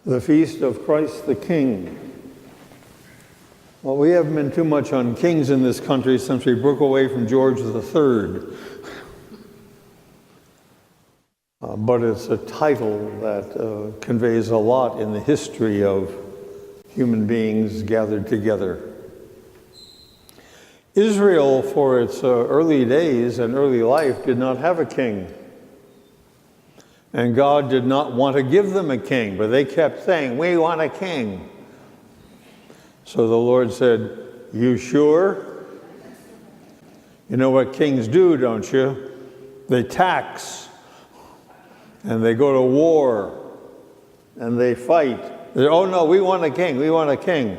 the feast of Christ the King. Well, we haven't been too much on kings in this country since we broke away from George III. But it's a title that conveys a lot in the history of human beings gathered together. Israel, for its early days and early life, did not have a king. And God did not want to give them a king, but they kept saying, "We want a king." So the Lord said, "You sure? You know what kings do, don't you? They tax, and they go to war, and they fight. They say, 'Oh no, we want a king, we want a king.'"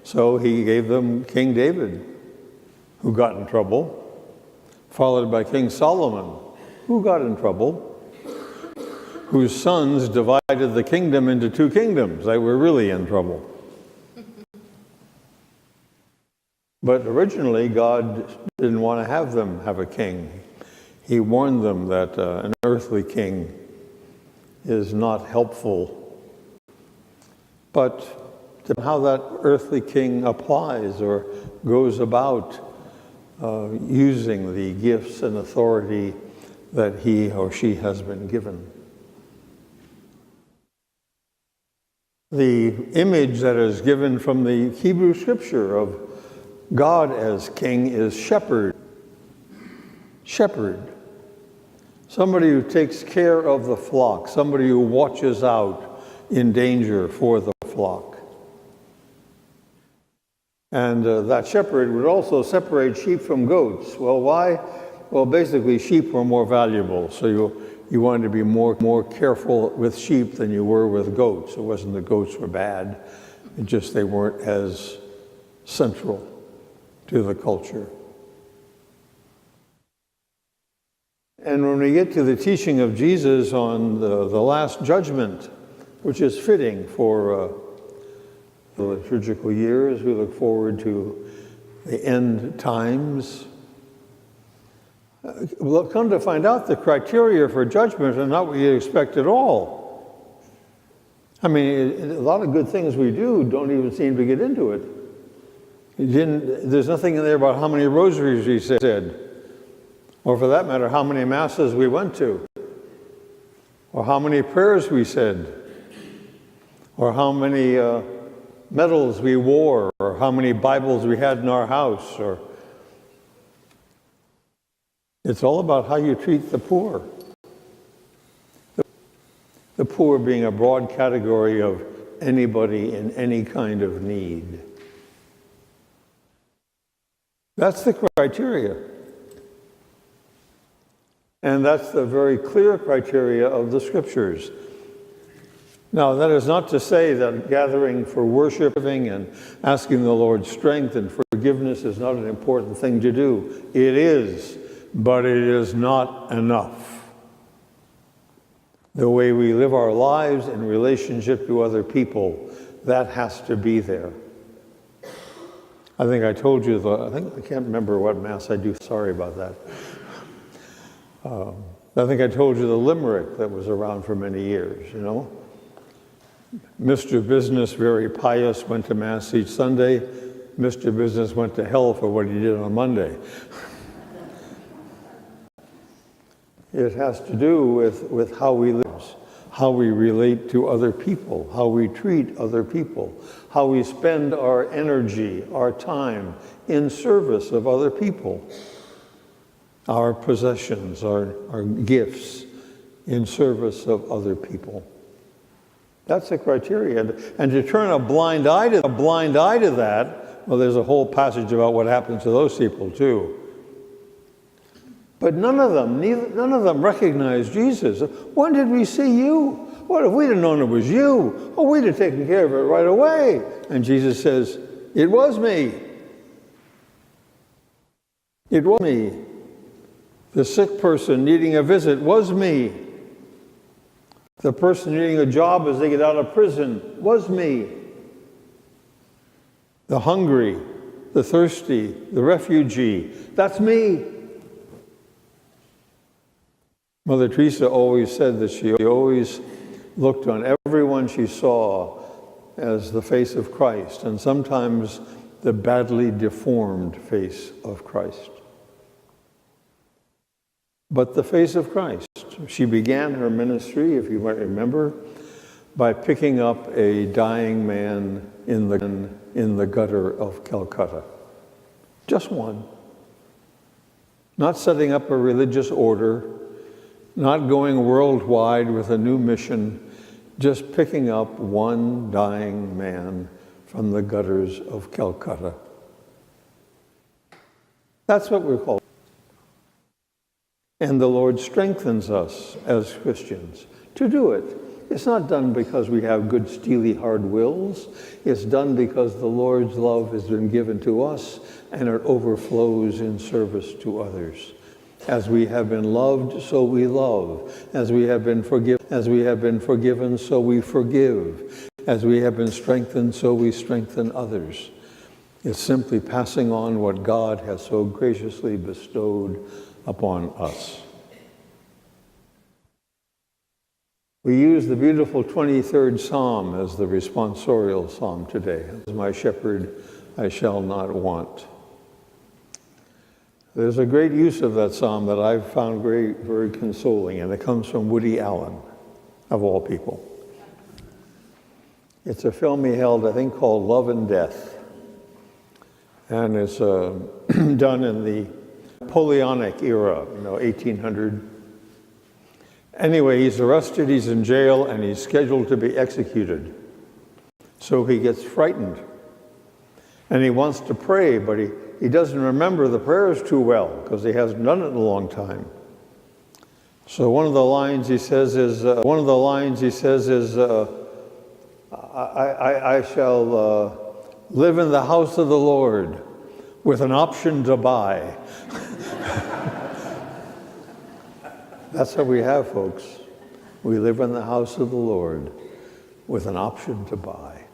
So he gave them King David, who got in trouble, followed by King Solomon, who got in trouble, whose sons divided the kingdom into two kingdoms. They were really in trouble. But originally, God didn't want to have them have a king. He warned them that an earthly king is not helpful. But how that earthly king applies or goes about using the gifts and authority that he or she has been given. The image that is given from the Hebrew scripture of God as king is shepherd. Shepherd. Somebody who takes care of the flock, somebody who watches out in danger for the flock. And that shepherd would also separate sheep from goats. Well, why? Well, basically, sheep were more valuable, so you wanted to be more careful with sheep than you were with goats. It wasn't the goats were bad, it just they weren't as central to the culture. And when we get to the teaching of Jesus on the Last Judgment, which is fitting for the liturgical years, we look forward to the end times. We'll come to find out the criteria for judgment are not what you expect at all. I mean, a lot of good things we do don't even seem to get into it. There's nothing in there about how many rosaries we said, or for that matter, how many masses we went to, or how many prayers we said, or how many medals we wore, or how many Bibles we had in our house, or it's all about how you treat the poor. The poor being a broad category of anybody in any kind of need. That's the criteria. And that's the very clear criteria of the scriptures. Now, that is not to say that gathering for worshiping and asking the Lord's strength and forgiveness is not an important thing to do. It is, but it is not enough. The way we live our lives in relationship to other people, that has to be there. I think I told you, I can't remember what Mass I do, sorry about that. I think I told you the limerick that was around for many years, you know. Mr. Business, very pious, went to Mass each Sunday. Mr. Business went to hell for what he did on Monday. It has to do with how we live, how we relate to other people, how we treat other people, how we spend our energy, our time in service of other people, our possessions, our gifts in service of other people. That's the criteria. And to turn a blind eye to that, well, there's a whole passage about what happens to those people too. But none of them recognized Jesus. When did we see you? What if we'd have known it was you? Oh, we'd have taken care of it right away. And Jesus says, "It was me. It was me. The sick person needing a visit was me. The person needing a job as they get out of prison was me. The hungry, the thirsty, the refugee, that's me." Mother Teresa always said that she always looked on everyone she saw as the face of Christ, and sometimes the badly deformed face of Christ. But the face of Christ. She began her ministry, if you might remember, by picking up a dying man in the gutter of Calcutta. Just one. Not setting up a religious order, not going worldwide with a new mission, just picking up one dying man from the gutters of Calcutta. That's what we're called. And the Lord strengthens us as Christians to do it. It's not done because we have good, steely, hard wills. It's done because the Lord's love has been given to us and it overflows in service to others. As we have been loved, so we love. As we have been forgiven, so we forgive. As we have been strengthened, so we strengthen others. It's simply passing on what God has so graciously bestowed upon us. We use the beautiful 23rd Psalm as the responsorial psalm today. As my shepherd, I shall not want. There's a great use of that psalm that I've found very consoling, and it comes from Woody Allen, of all people. It's a film he held, I think, called Love and Death. And it's done in the Napoleonic era, 1800. Anyway, he's arrested, he's in jail, and he's scheduled to be executed. So he gets frightened. And he wants to pray, but he doesn't remember the prayers too well because he hasn't done it in a long time. So one of the lines he says is, I shall live in the house of the Lord with an option to buy. That's what we have, folks. We live in the house of the Lord with an option to buy.